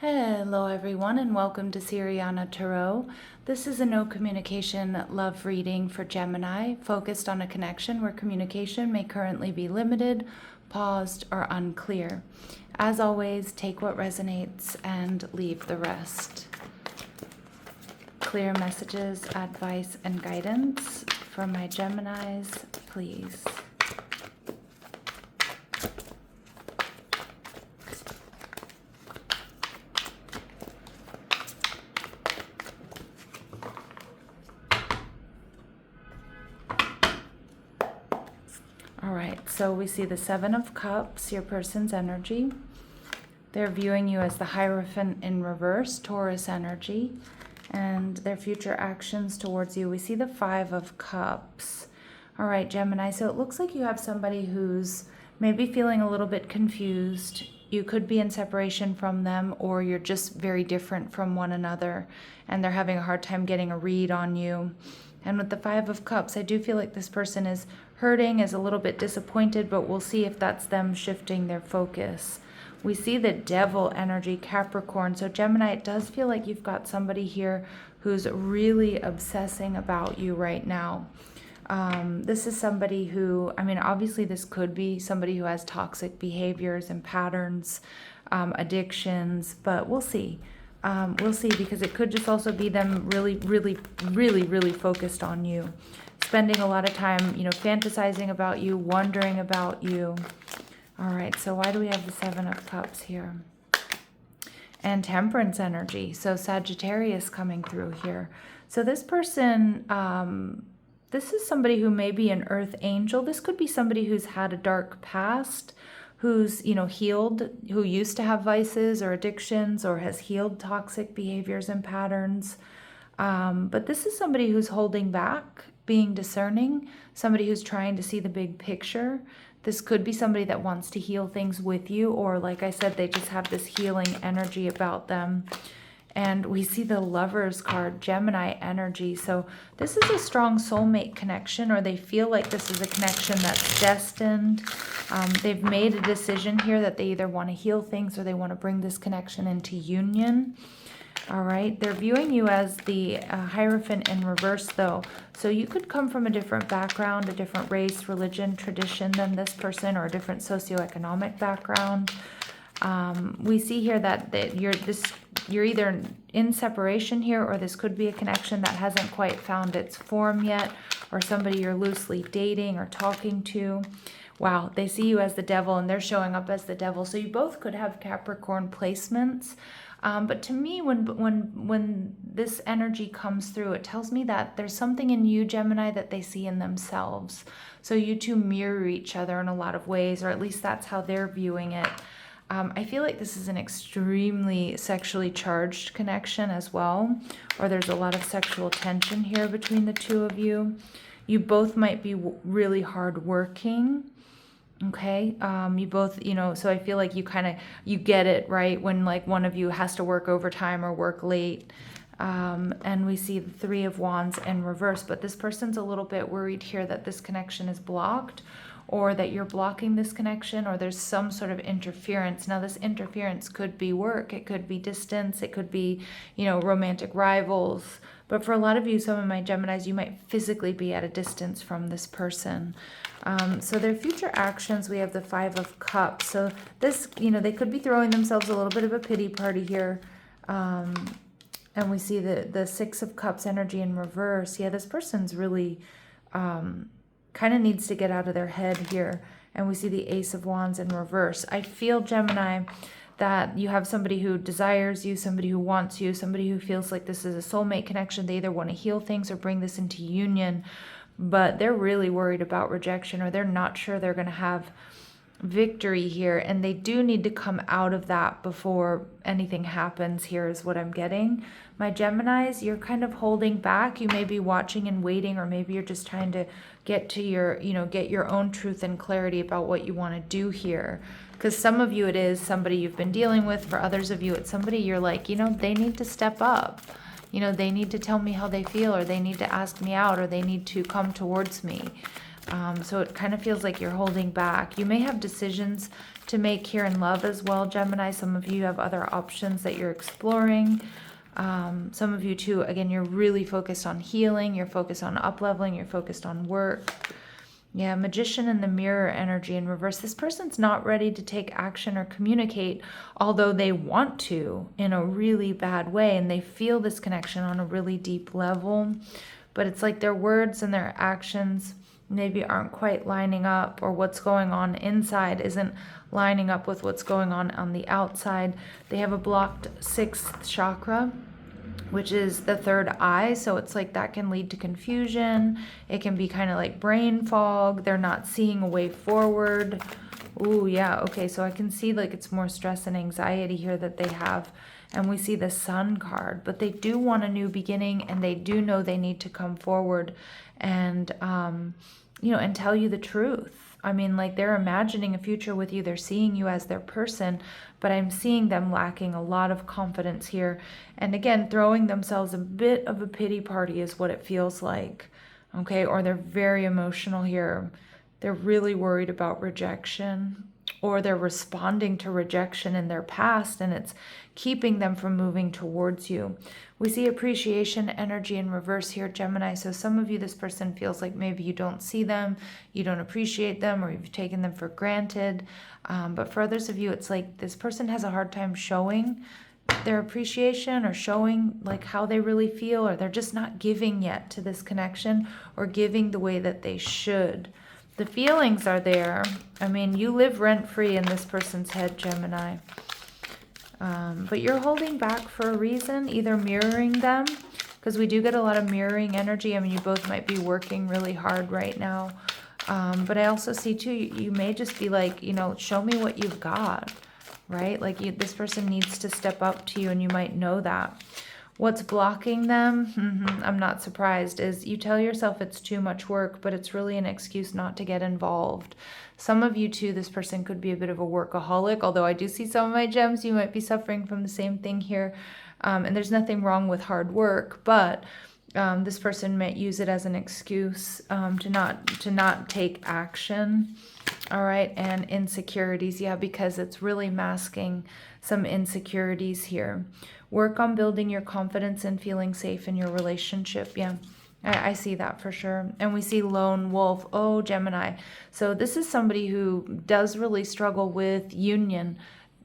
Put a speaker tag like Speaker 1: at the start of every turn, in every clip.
Speaker 1: Hello everyone and welcome to Siriana Tarot. This is a no communication love reading for Gemini, focused on a connection where communication may currently be limited, paused, or unclear. As always, take what resonates and leave the rest. Clear messages, advice, and guidance for my Geminis, please. All right, so we see the Seven of Cups, your person's energy. They're viewing you as the Hierophant in reverse, Taurus energy, and their future actions towards you. We see the Five of Cups. All right, Gemini, so it looks like you have somebody who's maybe feeling a little bit confused. You could be in separation from them, or you're just very different from one another, and they're having a hard time getting a read on you. And with the Five of Cups, I do feel like this person is hurting, is a little bit disappointed, but we'll see if that's them shifting their focus. We see the Devil energy, Capricorn. So Gemini, it does feel like you've got somebody here who's really obsessing about you right now. This is somebody who, obviously this could be somebody who has toxic behaviors and patterns, addictions, but we'll see. We'll see, because it could just also be them really focused on you, spending a lot of time, fantasizing about you, wondering about you. All right, so why do we have the Seven of Cups here? And Temperance energy, so Sagittarius coming through here. So this person, this is somebody who may be an earth angel. This could be somebody who's had a dark past, who's, healed, who used to have vices or addictions, or has healed toxic behaviors and patterns. But this is somebody who's holding back, being discerning, somebody who's trying to see the big picture. This could be somebody that wants to heal things with you, or like I said, they just have this healing energy about them. And we see the Lovers card, Gemini energy. So this is a strong soulmate connection, or they feel like this is a connection that's destined. They've made a decision here that they either want to heal things or they want to bring this connection into union. All right, they're viewing you as the Hierophant in reverse, though. So you could come from a different background, a different race, religion, tradition than this person, or a different socioeconomic background. We see here that you're either in separation here, or this could be a connection that hasn't quite found its form yet, or somebody you're loosely dating or talking to. Wow, they see you as the Devil, and they're showing up as the Devil. So you both could have Capricorn placements. But to me, when this energy comes through, it tells me that there's something in you, Gemini, that they see in themselves. So you two mirror each other in a lot of ways, or at least that's how they're viewing it. I feel like this is an extremely sexually charged connection as well, or there's a lot of sexual tension here between the two of you. You both might be really hardworking. Okay, you both, so I feel like you get it, right? When like one of you has to work overtime or work late. And we see the Three of Wands in reverse, but this person's a little bit worried here that this connection is blocked, or that you're blocking this connection, or there's some sort of interference. Now this interference could be work, it could be distance, it could be, romantic rivals. But for a lot of you, some of my Geminis, you might physically be at a distance from this person. So their future actions, we have the Five of Cups. So this, they could be throwing themselves a little bit of a pity party here. And we see the Six of Cups energy in reverse. Yeah, this person's really kind of needs to get out of their head here. And we see the Ace of Wands in reverse. I feel, Gemini, that you have somebody who desires you, somebody who wants you, somebody who feels like this is a soulmate connection. They either want to heal things or bring this into union, but they're really worried about rejection, or they're not sure they're going to have victory here, and they do need to come out of that before anything happens here, is what I'm getting. My Geminis, you're kind of holding back. You may be watching and waiting, or maybe you're just trying to get to your, get your own truth and clarity about what you want to do here. Because some of you, it is somebody you've been dealing with. For others of you, it's somebody you're like, they need to step up. They need to tell me how they feel, or they need to ask me out, or they need to come towards me. So it kind of feels like you're holding back. You may have decisions to make here in love as well, Gemini. Some of you have other options that you're exploring. Some of you too, again, you're really focused on healing. You're focused on up-leveling. You're focused on work. Yeah, Magician and the Mirror energy in reverse. This person's not ready to take action or communicate, although they want to in a really bad way, and they feel this connection on a really deep level. But it's like their words and their actions maybe aren't quite lining up, or what's going on inside isn't lining up with what's going on the outside. They have a blocked 6th chakra, which is the 3rd eye. So it's like that can lead to confusion. It can be kind of like brain fog. They're not seeing a way forward. Ooh, yeah. Okay. So I can see like it's more stress and anxiety here that they have. And we see the Sun card, but they do want a new beginning, and they do know they need to come forward and, and tell you the truth. I mean, like, they're imagining a future with you. They're seeing you as their person, but I'm seeing them lacking a lot of confidence here. And again, throwing themselves a bit of a pity party is what it feels like. Okay. Or they're very emotional here. They're really worried about rejection, or they're responding to rejection in their past, and it's keeping them from moving towards you. We see appreciation energy in reverse here, Gemini. So some of you, this person feels like maybe you don't see them, you don't appreciate them, or you've taken them for granted. But for others of you, it's like this person has a hard time showing their appreciation or showing like how they really feel, or they're just not giving yet to this connection, or giving the way that they should. The feelings are there. I mean, you live rent-free in this person's head, Gemini. But you're holding back for a reason, either mirroring them, because we do get a lot of mirroring energy. I mean, you both might be working really hard right now. But I also see, too, you may just be like, show me what you've got, right? Like this person needs to step up to you, and you might know that. What's blocking them, I'm not surprised, is you tell yourself it's too much work, but it's really an excuse not to get involved. Some of you too, this person could be a bit of a workaholic, although I do see some of my gems, you might be suffering from the same thing here. And there's nothing wrong with hard work, but this person might use it as an excuse to not take action. All right, and insecurities, yeah, because it's really masking some insecurities here. Work on building your confidence and feeling safe in your relationship. Yeah, I see that for sure. And we see lone wolf. Oh, Gemini. So this is somebody who does really struggle with union.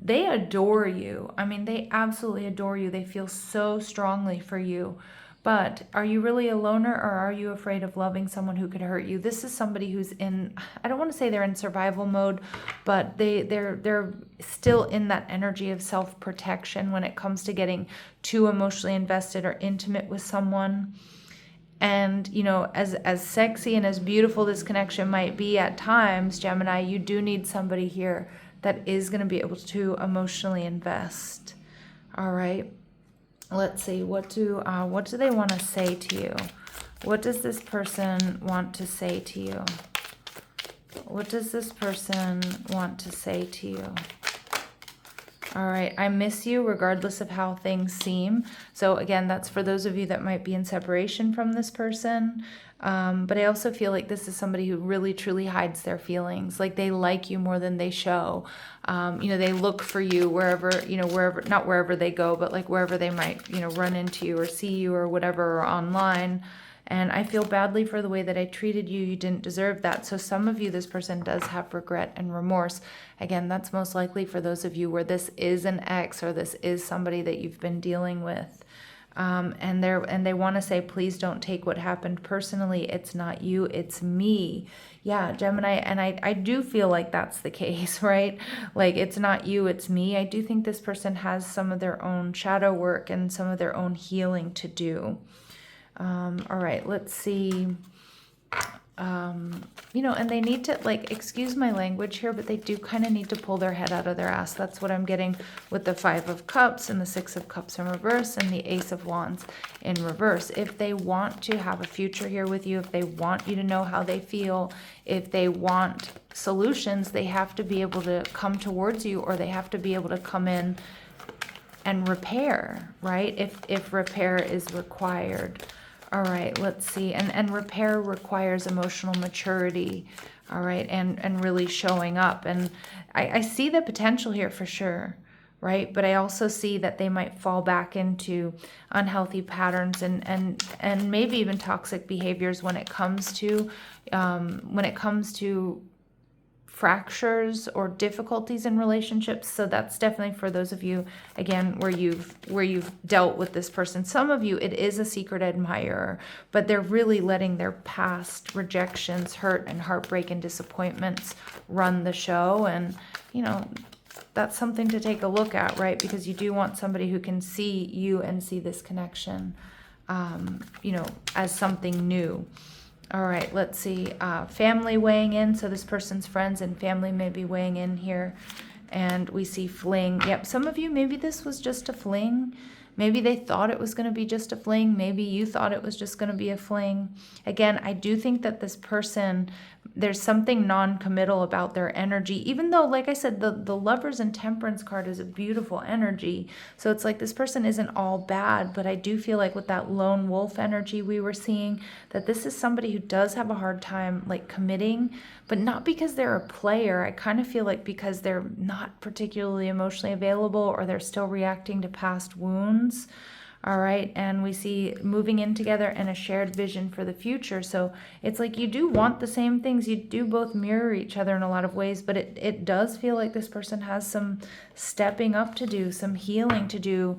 Speaker 1: They adore you. I mean, they absolutely adore you. They feel so strongly for you. But are you really a loner, or are you afraid of loving someone who could hurt you? This is somebody who's in, I don't want to say they're in survival mode, but they're still in that energy of self-protection when it comes to getting too emotionally invested or intimate with someone. And, as sexy and as beautiful this connection might be at times, Gemini, you do need somebody here that is going to be able to emotionally invest. All right. Let's see, what do they want to say to you? What does this person want to say to you? What does this person want to say to you? All right, I miss you regardless of how things seem. So again, that's for those of you that might be in separation from this person. But I also feel like this is somebody who really truly hides their feelings. Like they like you more than they show. They look for you wherever, not wherever they go, but like wherever they might, run into you or see you or whatever, or online. And I feel badly for the way that I treated you. You didn't deserve that. So some of you, this person does have regret and remorse. Again, that's most likely for those of you where this is an ex, or this is somebody that you've been dealing with. And they want to say, please don't take what happened personally. It's not you, it's me. Yeah, Gemini, and I do feel like that's the case, right? Like, it's not you, it's me. I do think this person has some of their own shadow work and some of their own healing to do. All right, let's see. And they need to, like, excuse my language here, but they do kind of need to pull their head out of their ass. That's what I'm getting with the 5 of Cups and the 6 of Cups in reverse and the Ace of Wands in reverse. If they want to have a future here with you, if they want you to know how they feel, if they want solutions, they have to be able to come towards you, or they have to be able to come in and repair, right? If repair is required. All right, let's see. And repair requires emotional maturity. All right, and really showing up. And I see the potential here for sure, right? But I also see that they might fall back into unhealthy patterns and maybe even toxic behaviors when it comes to fractures or difficulties in relationships. So that's definitely for those of you, again, where you've dealt with this person. Some of you, it is a secret admirer, but they're really letting their past rejections, hurt and heartbreak and disappointments run the show. And that's something to take a look at, right? Because you do want somebody who can see you and see this connection as something new. All right, let's see. Family weighing in. So this person's friends and family may be weighing in here. And we see fling. Yep, some of you, maybe this was just a fling. Maybe they thought it was going to be just a fling. Maybe you thought it was just going to be a fling. Again, I do think that this person, there's something non-committal about their energy, even though, like I said, the Lovers and Temperance card is a beautiful energy. So it's like this person isn't all bad, but I do feel like with that lone wolf energy we were seeing, that this is somebody who does have a hard time like committing, but not because they're a player. I kind of feel like because they're not particularly emotionally available, or they're still reacting to past wounds. All right, and we see moving in together and a shared vision for the future. So it's like you do want the same things. You do both mirror each other in a lot of ways, but it does feel like this person has some stepping up to do, some healing to do.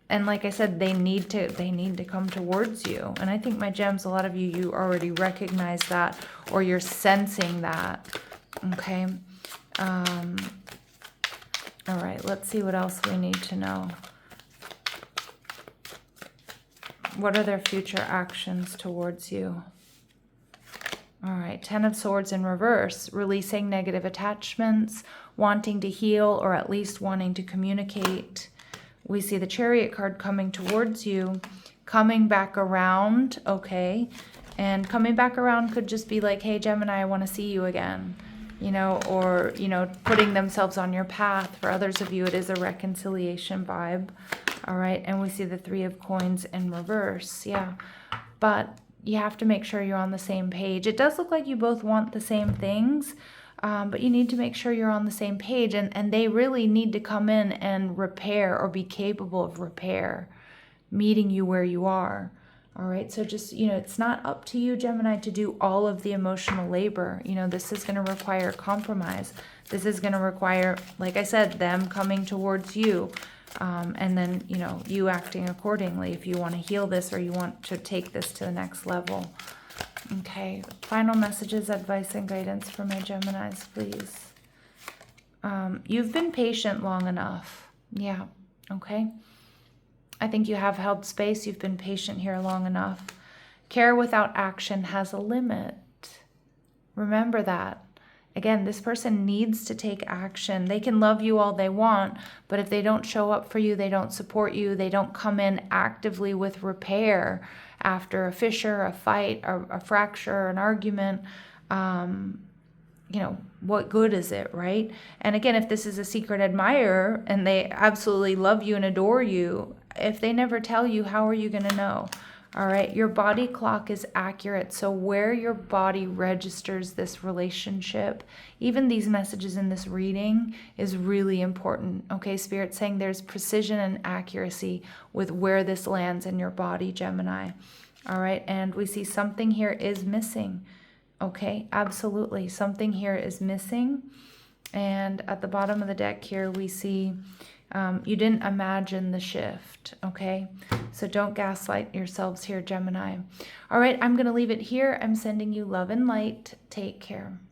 Speaker 1: And like I said, they need to come towards you. And I think, my gems, a lot of you already recognize that, or you're sensing that. Okay. All right, let's see what else we need to know. What are their future actions towards you? All right, 10 of Swords in reverse, releasing negative attachments, wanting to heal, or at least wanting to communicate. We see the Chariot card coming towards you, coming back around, okay? And coming back around could just be like, hey, Gemini, I want to see you again, or, putting themselves on your path. For others of you, it is a reconciliation vibe. All right, and we see the 3 of Coins in reverse, yeah. But you have to make sure you're on the same page. It does look like you both want the same things, but you need to make sure you're on the same page, and they really need to come in and repair, or be capable of repair, meeting you where you are. All right, so just, it's not up to you, Gemini, to do all of the emotional labor. This is going to require compromise. This is going to require, like I said, them coming towards you. And then, you acting accordingly if you want to heal this, or you want to take this to the next level. Okay, final messages, advice, and guidance for my Geminis, please. You've been patient long enough. Yeah, okay. I think you have held space. You've been patient here long enough. Care without action has a limit. Remember that. Again, this person needs to take action. They can love you all they want, but if they don't show up for you, they don't support you, they don't come in actively with repair after a fissure, a fight, a fracture, an argument, what good is it, right? And again, if this is a secret admirer and they absolutely love you and adore you, if they never tell you, how are you going to know? All right, your body clock is accurate. So where your body registers this relationship, even these messages in this reading, is really important. Okay, Spirit's saying there's precision and accuracy with where this lands in your body, Gemini. All right, and we see something here is missing. Okay, absolutely. Something here is missing. And at the bottom of the deck here, we see you didn't imagine the shift, okay? So don't gaslight yourselves here, Gemini. All right, I'm going to leave it here. I'm sending you love and light. Take care.